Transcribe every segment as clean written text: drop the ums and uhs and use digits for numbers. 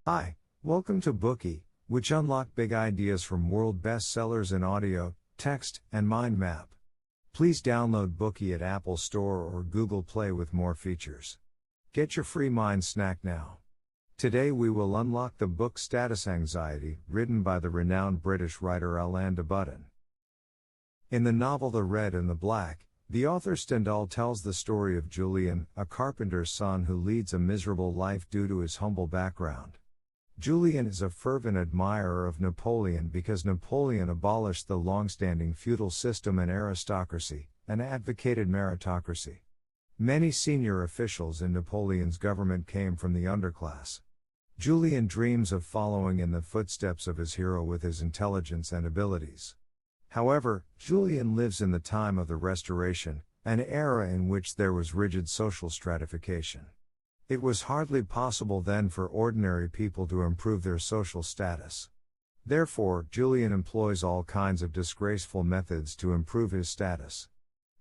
Hi, welcome to Bookie, which unlock big ideas from world bestsellers in audio, text, and mind map. Please download Bookie at Apple Store or Google Play with more features. Get your free mind snack now. Today we will unlock the book Status Anxiety, written by the renowned British writer Alain De Botton. In the novel The Red and the Black, the author Stendhal tells the story of Julien, a carpenter's son who leads a miserable life due to his humble background. Julien is a fervent admirer of Napoleon because Napoleon abolished the long-standing feudal system and aristocracy, and advocated meritocracy. Many senior officials in Napoleon's government came from the underclass. Julien dreams of following in the footsteps of his hero with his intelligence and abilities. However, Julien lives in the time of the Restoration, an era in which there was rigid social stratification. It was hardly possible then for ordinary people to improve their social status. Therefore, Julien employs all kinds of disgraceful methods to improve his status.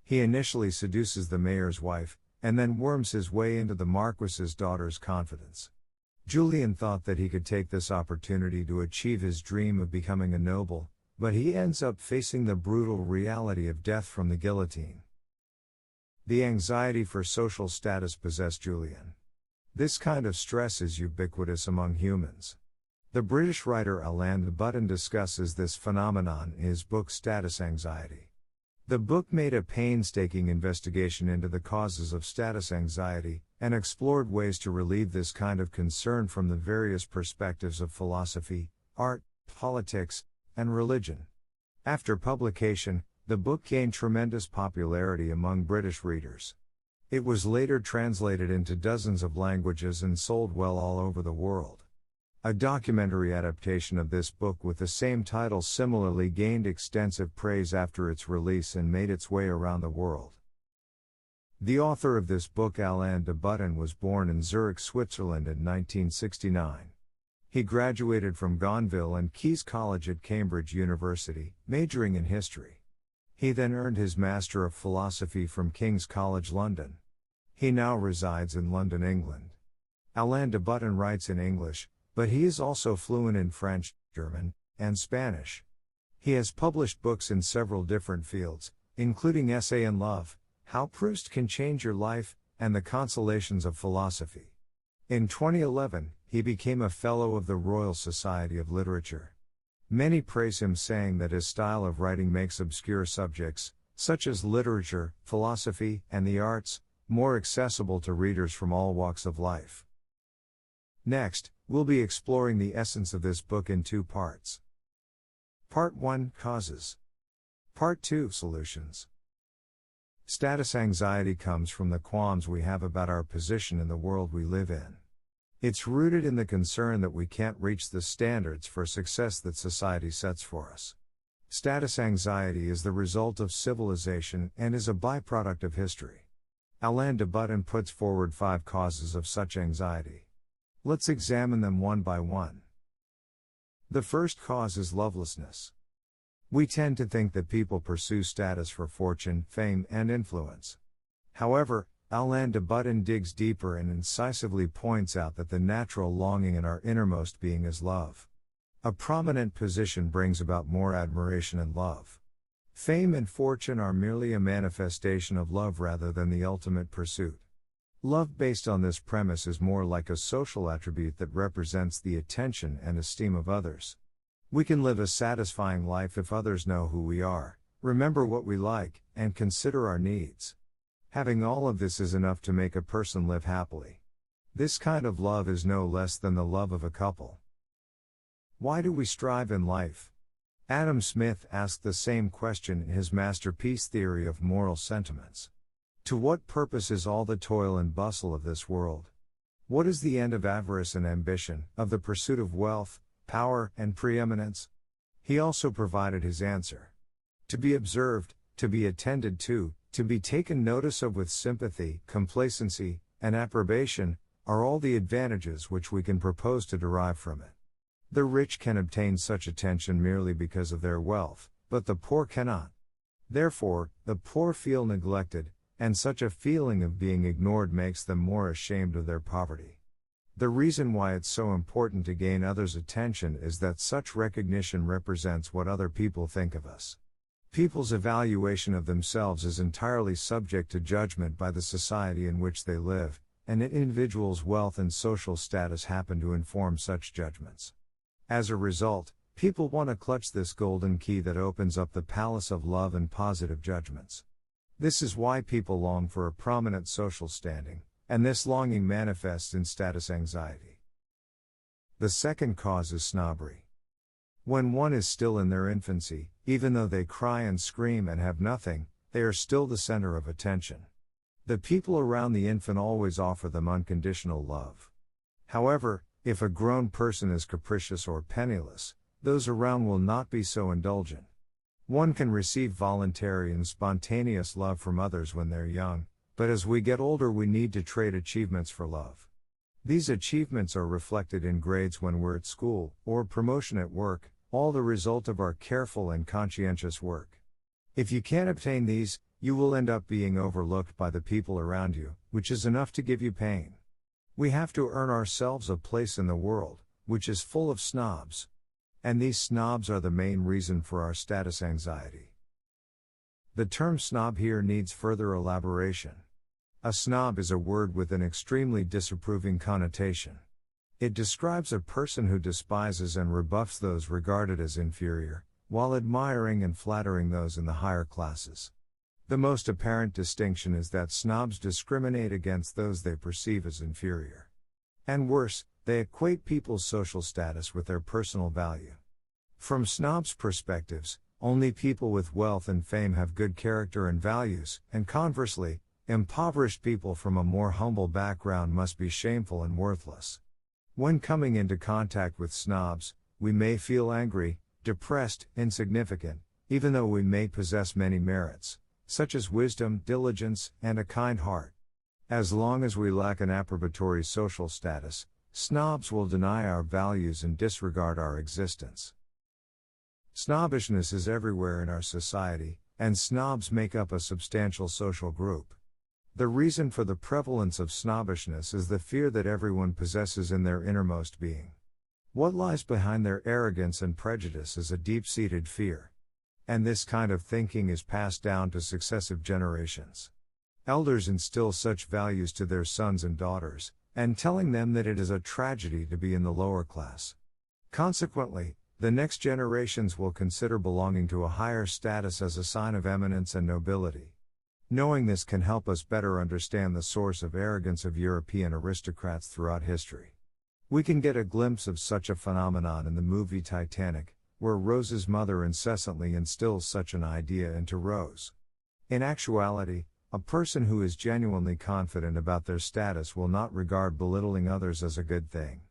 He initially seduces the mayor's wife, and then worms his way into the Marquis's daughter's confidence. Julien thought that he could take this opportunity to achieve his dream of becoming a noble, but he ends up facing the brutal reality of death from the guillotine. The anxiety for social status possessed Julien. This kind of stress is ubiquitous among humans. The British writer Alain De Botton discusses this phenomenon in his book Status Anxiety. The book made a painstaking investigation into the causes of status anxiety, and explored ways to relieve this kind of concern from the various perspectives of philosophy, art, politics, and religion. After publication, the book gained tremendous popularity among British readers. It was later translated into dozens of languages and sold well all over the world. A documentary adaptation of this book with the same title similarly gained extensive praise after its release and made its way around the world. The author of this book, Alain De Botton, was born in Zurich, Switzerland in 1969. He graduated from Gonville and Caius College at Cambridge University, majoring in history. He then earned his Master of Philosophy from King's College London. He now resides in London, England. Alain De Botton writes in English, but he is also fluent in French, German, and Spanish. He has published books in several different fields, including Essay in Love, How Proust Can Change Your Life, and The Consolations of Philosophy. In 2011, he became a Fellow of the Royal Society of Literature. Many praise him, saying that his style of writing makes obscure subjects, such as literature, philosophy, and the arts, more accessible to readers from all walks of life. Next, we'll be exploring the essence of this book in two parts. Part 1, Causes. Part 2, Solutions. Status anxiety comes from the qualms we have about our position in the world we live in. It's rooted in the concern that we can't reach the standards for success that society sets for us. Status anxiety is the result of civilization and is a byproduct of history. Alain De Botton puts forward 5 causes of such anxiety. Let's examine them one by one. The first cause is lovelessness. We tend to think that people pursue status for fortune, fame, and influence. However, Alain De Botton digs deeper and incisively points out that the natural longing in our innermost being is love. A prominent position brings about more admiration and love. Fame and fortune are merely a manifestation of love rather than the ultimate pursuit. Love based on this premise is more like a social attribute that represents the attention and esteem of others. We can live a satisfying life if others know who we are, remember what we like, and consider our needs. Having all of this is enough to make a person live happily. This kind of love is no less than the love of a couple. Why do we strive in life? Adam Smith asked the same question in his masterpiece Theory of Moral Sentiments. To what purpose is all the toil and bustle of this world? What is the end of avarice and ambition, of the pursuit of wealth, power, and preeminence? He also provided his answer. To be observed, to be attended to be taken notice of with sympathy, complacency, and approbation, are all the advantages which we can propose to derive from it. The rich can obtain such attention merely because of their wealth, but the poor cannot. Therefore, the poor feel neglected, and such a feeling of being ignored makes them more ashamed of their poverty. The reason why it's so important to gain others' attention is that such recognition represents what other people think of us. People's evaluation of themselves is entirely subject to judgment by the society in which they live, and an individual's wealth and social status happen to inform such judgments. As a result, people want to clutch this golden key that opens up the palace of love and positive judgments. This is why people long for a prominent social standing, and this longing manifests in status anxiety. The second cause is snobbery. When one is still in their infancy, even though they cry and scream and have nothing, they are still the center of attention. The people around the infant always offer them unconditional love. However, if a grown person is capricious or penniless, those around will not be so indulgent. One can receive voluntary and spontaneous love from others when they're young, but as we get older we need to trade achievements for love. These achievements are reflected in grades when we're at school, or promotion at work, all the result of our careful and conscientious work. If you can't obtain these, you will end up being overlooked by the people around you, which is enough to give you pain. We have to earn ourselves a place in the world, which is full of snobs. And these snobs are the main reason for our status anxiety. The term snob here needs further elaboration. A snob is a word with an extremely disapproving connotation. It describes a person who despises and rebuffs those regarded as inferior, while admiring and flattering those in the higher classes. The most apparent distinction is that snobs discriminate against those they perceive as inferior. And worse, they equate people's social status with their personal value. From snobs' perspectives, only people with wealth and fame have good character and values, and conversely, impoverished people from a more humble background must be shameful and worthless. When coming into contact with snobs, we may feel angry, depressed, insignificant, even though we may possess many merits, such as wisdom, diligence, and a kind heart. As long as we lack an approbatory social status, snobs will deny our values and disregard our existence. Snobbishness is everywhere in our society, and snobs make up a substantial social group. The reason for the prevalence of snobbishness is the fear that everyone possesses in their innermost being. What lies behind their arrogance and prejudice is a deep-seated fear. And this kind of thinking is passed down to successive generations. Elders instill such values to their sons and daughters, and telling them that it is a tragedy to be in the lower class. Consequently, the next generations will consider belonging to a higher status as a sign of eminence and nobility. Knowing this can help us better understand the source of arrogance of European aristocrats throughout history. We can get a glimpse of such a phenomenon in the movie Titanic, where Rose's mother incessantly instills such an idea into Rose. In actuality, a person who is genuinely confident about their status will not regard belittling others as a good thing.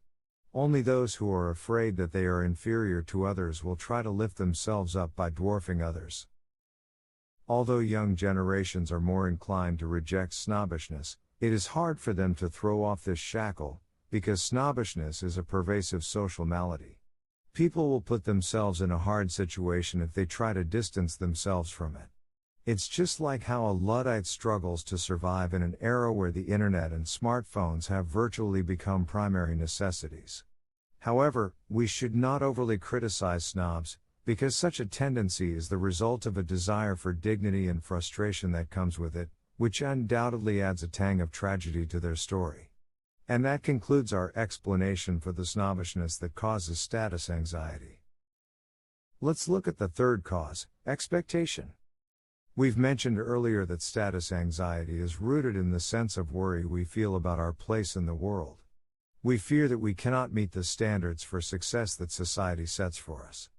Only those who are afraid that they are inferior to others will try to lift themselves up by dwarfing others. Although young generations are more inclined to reject snobbishness, it is hard for them to throw off this shackle, because snobbishness is a pervasive social malady. People will put themselves in a hard situation if they try to distance themselves from it. It's just like how a Luddite struggles to survive in an era where the internet and smartphones have virtually become primary necessities. However, we should not overly criticize snobs, because such a tendency is the result of a desire for dignity and frustration that comes with it, which undoubtedly adds a tang of tragedy to their story. And that concludes our explanation for the snobbishness that causes status anxiety. Let's look at the third cause, expectation. We've mentioned earlier that status anxiety is rooted in the sense of worry we feel about our place in the world. We fear that we cannot meet the standards for success that society sets for us.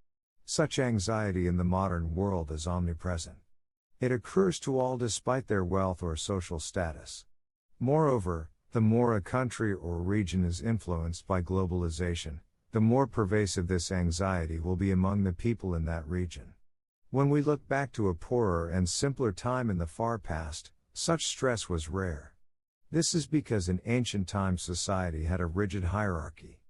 Such anxiety in the modern world is omnipresent. It occurs to all despite their wealth or social status. Moreover, the more a country or region is influenced by globalization, the more pervasive this anxiety will be among the people in that region. When we look back to a poorer and simpler time in the far past, such stress was rare. This is because in ancient times society had a rigid hierarchy.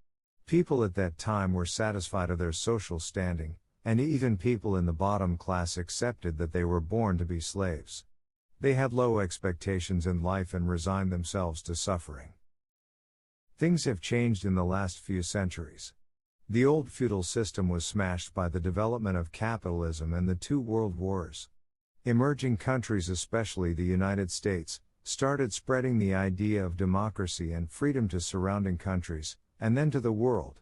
People at that time were satisfied of their social standing, and even people in the bottom class accepted that they were born to be slaves. They had low expectations in life and resigned themselves to suffering. Things have changed in the last few centuries. The old feudal system was smashed by the development of capitalism and the two world wars. Emerging countries, especially the United States, started spreading the idea of democracy and freedom to surrounding countries, and then to the world.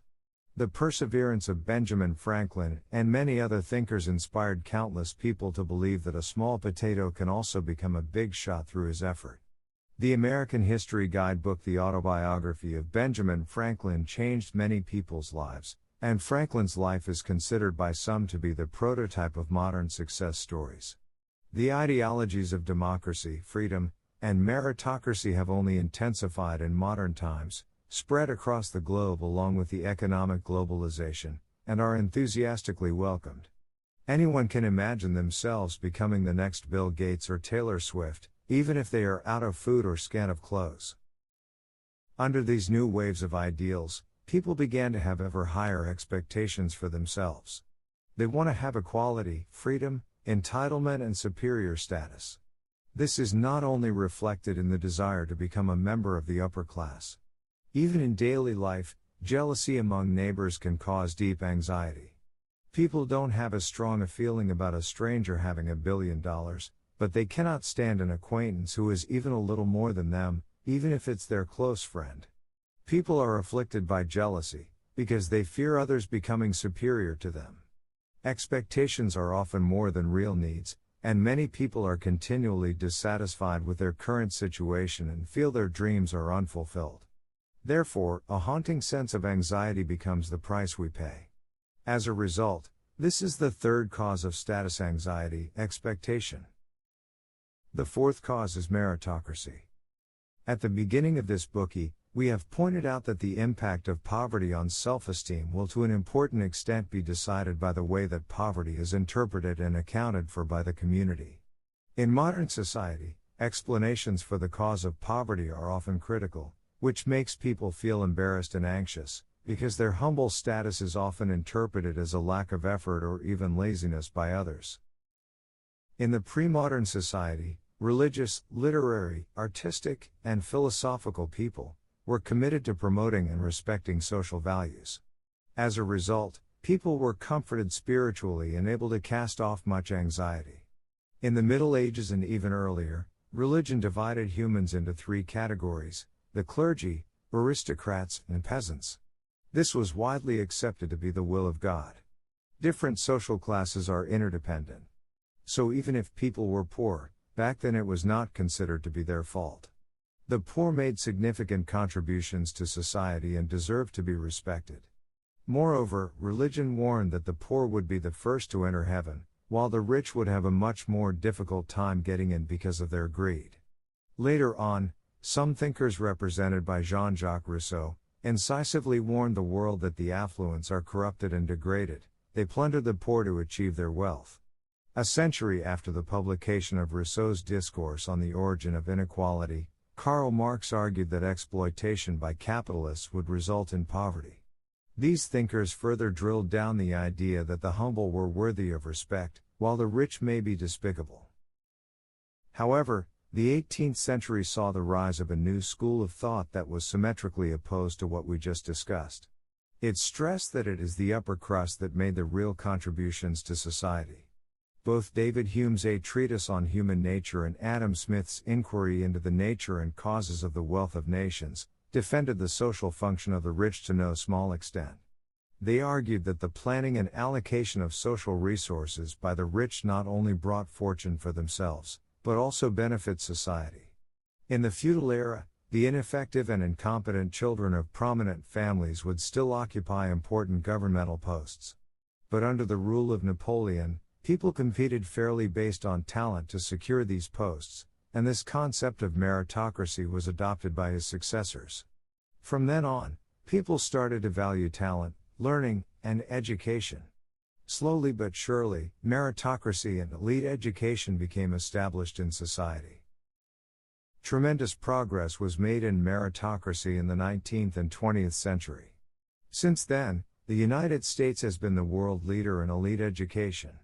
The perseverance of Benjamin Franklin and many other thinkers inspired countless people to believe that a small potato can also become a big shot through his effort. The American history guidebook The Autobiography of Benjamin Franklin changed many people's lives, and Franklin's life is considered by some to be the prototype of modern success stories. The ideologies of democracy, freedom, and meritocracy have only intensified in modern times, spread across the globe along with the economic globalization, and are enthusiastically welcomed. Anyone can imagine themselves becoming the next Bill Gates or Taylor Swift, even if they are out of food or scant of clothes. Under these new waves of ideals, people began to have ever higher expectations for themselves. They want to have equality, freedom, entitlement, and superior status. This is not only reflected in the desire to become a member of the upper class. Even in daily life, jealousy among neighbors can cause deep anxiety. People don't have as strong a feeling about a stranger having $1 billion, but they cannot stand an acquaintance who is even a little more than them, even if it's their close friend. People are afflicted by jealousy, because they fear others becoming superior to them. Expectations are often more than real needs, and many people are continually dissatisfied with their current situation and feel their dreams are unfulfilled. Therefore, a haunting sense of anxiety becomes the price we pay. As a result, this is the third cause of status anxiety, expectation. The fourth cause is meritocracy. At the beginning of this bookie, we have pointed out that the impact of poverty on self-esteem will to an important extent be decided by the way that poverty is interpreted and accounted for by the community. In modern society, explanations for the cause of poverty are often critical, which makes people feel embarrassed and anxious, because their humble status is often interpreted as a lack of effort or even laziness by others. In the pre-modern society, religious, literary, artistic, and philosophical people were committed to promoting and respecting social values. As a result, people were comforted spiritually and able to cast off much anxiety. In the Middle Ages and even earlier, religion divided humans into three categories: the clergy, aristocrats, and peasants. This was widely accepted to be the will of God. Different social classes are interdependent. So even if people were poor, back then it was not considered to be their fault. The poor made significant contributions to society and deserved to be respected. Moreover, religion warned that the poor would be the first to enter heaven, while the rich would have a much more difficult time getting in because of their greed. Later on, some thinkers represented by Jean-Jacques Rousseau incisively warned the world that the affluents are corrupted and degraded. They plunder the poor to achieve their wealth. A century after the publication of Rousseau's Discourse on the Origin of Inequality, Karl Marx argued that exploitation by capitalists would result in poverty. These thinkers further drilled down the idea that the humble were worthy of respect, while the rich may be despicable. However, the 18th century saw the rise of a new school of thought that was symmetrically opposed to what we just discussed. It stressed that it is the upper crust that made the real contributions to society. Both David Hume's A Treatise on Human Nature and Adam Smith's Inquiry into the Nature and Causes of the Wealth of Nations defended the social function of the rich to no small extent. They argued that the planning and allocation of social resources by the rich not only brought fortune for themselves, but also benefit society. In the feudal era, the ineffective and incompetent children of prominent families would still occupy important governmental posts. But under the rule of Napoleon, people competed fairly based on talent to secure these posts, and this concept of meritocracy was adopted by his successors. From then on, people started to value talent, learning, and education. Slowly but surely, meritocracy and elite education became established in society. Tremendous progress was made in meritocracy in the 19th and 20th century. Since then, the United States has been the world leader in elite education.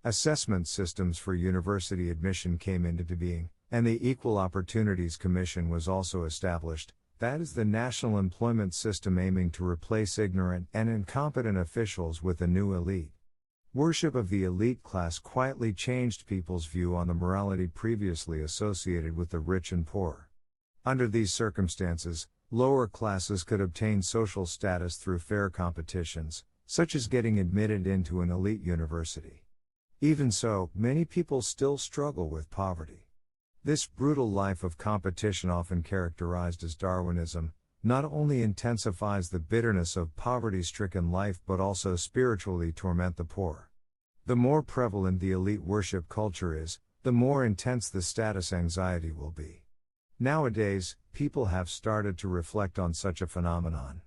Assessment systems for university admission came into being, and the Equal Opportunities Commission was also established. That is the national employment system aiming to replace ignorant and incompetent officials with a new elite. Worship of the elite class quietly changed people's view on the morality previously associated with the rich and poor. Under these circumstances, lower classes could obtain social status through fair competitions, such as getting admitted into an elite university. Even so, many people still struggle with poverty. This brutal life of competition, often characterized as Darwinism, not only intensifies the bitterness of poverty-stricken life but also spiritually torment the poor. The more prevalent the elite worship culture is, the more intense the status anxiety will be. Nowadays, people have started to reflect on such a phenomenon.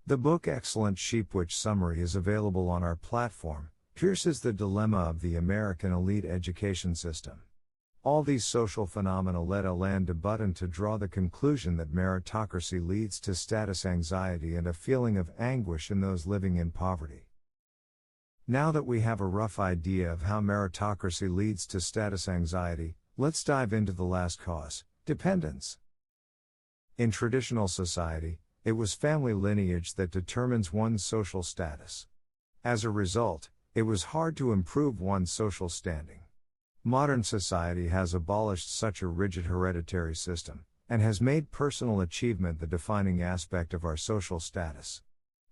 The book Excellent Sheepwich Summary is available on our platform, pierces the dilemma of the American elite education system. All these social phenomena led Alain De Botton to draw the conclusion that meritocracy leads to status anxiety and a feeling of anguish in those living in poverty. Now that we have a rough idea of how meritocracy leads to status anxiety, let's dive into the last cause, dependence. In traditional society, it was family lineage that determines one's social status. As a result, it was hard to improve one's social standing. Modern society has abolished such a rigid hereditary system, and has made personal achievement the defining aspect of our social status.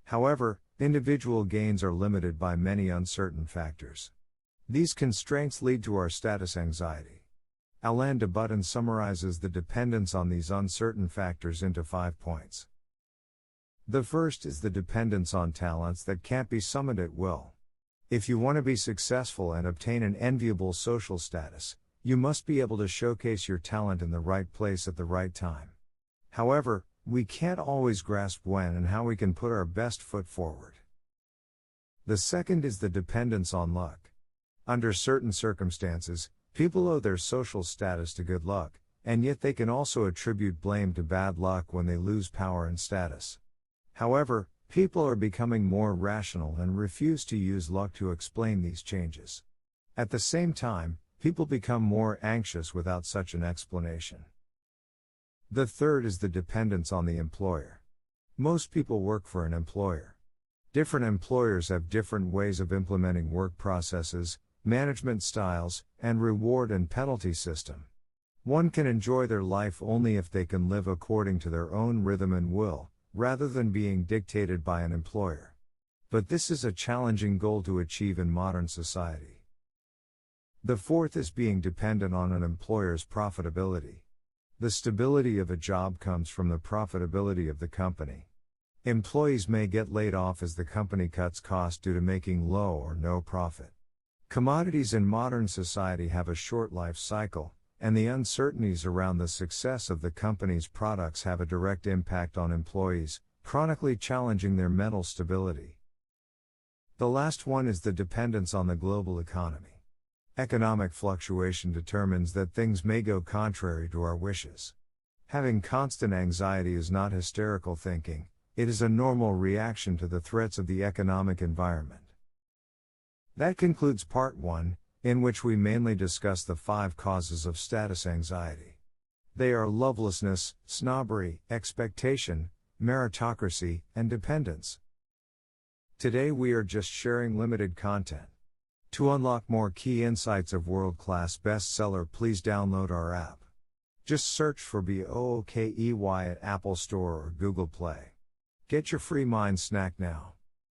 However, individual gains are limited by many uncertain factors. These constraints lead to our status anxiety. Alain De Botton summarizes the dependence on these uncertain factors into 5 points. The first is the dependence on talents that can't be summoned at will. If you want to be successful and obtain an enviable social status, you must be able to showcase your talent in the right place at the right time. However, we can't always grasp when and how we can put our best foot forward. The second is the dependence on luck. Under certain circumstances, people owe their social status to good luck, and yet they can also attribute blame to bad luck when they lose power and status. However, people are becoming more rational and refuse to use luck to explain these changes. At the same time, people become more anxious without such an explanation. The third is the dependence on the employer. Most people work for an employer. Different employers have different ways of implementing work processes, management styles, and reward and penalty system. One can enjoy their life only if they can live according to their own rhythm and will, rather than being dictated by an employer. But this is a challenging goal to achieve in modern society. The fourth is being dependent on an employer's profitability. The stability of a job comes from the profitability of the company. Employees may get laid off as the company cuts costs due to making low or no profit. Commodities in modern society have a short life cycle, and the uncertainties around the success of the company's products have a direct impact on employees, chronically challenging their mental stability. The last one is the dependence on the global economy. Economic fluctuation determines that things may go contrary to our wishes. Having constant anxiety is not hysterical thinking, it is a normal reaction to the threats of the economic environment. That concludes part 1, in which we mainly discuss the 5 causes of status anxiety. They are lovelessness, snobbery, expectation, meritocracy, and dependence. Today we are just sharing limited content. To unlock more key insights of world-class bestseller, please download our app. Just search for BOOKEY at Apple Store or Google Play. Get your free mind snack now.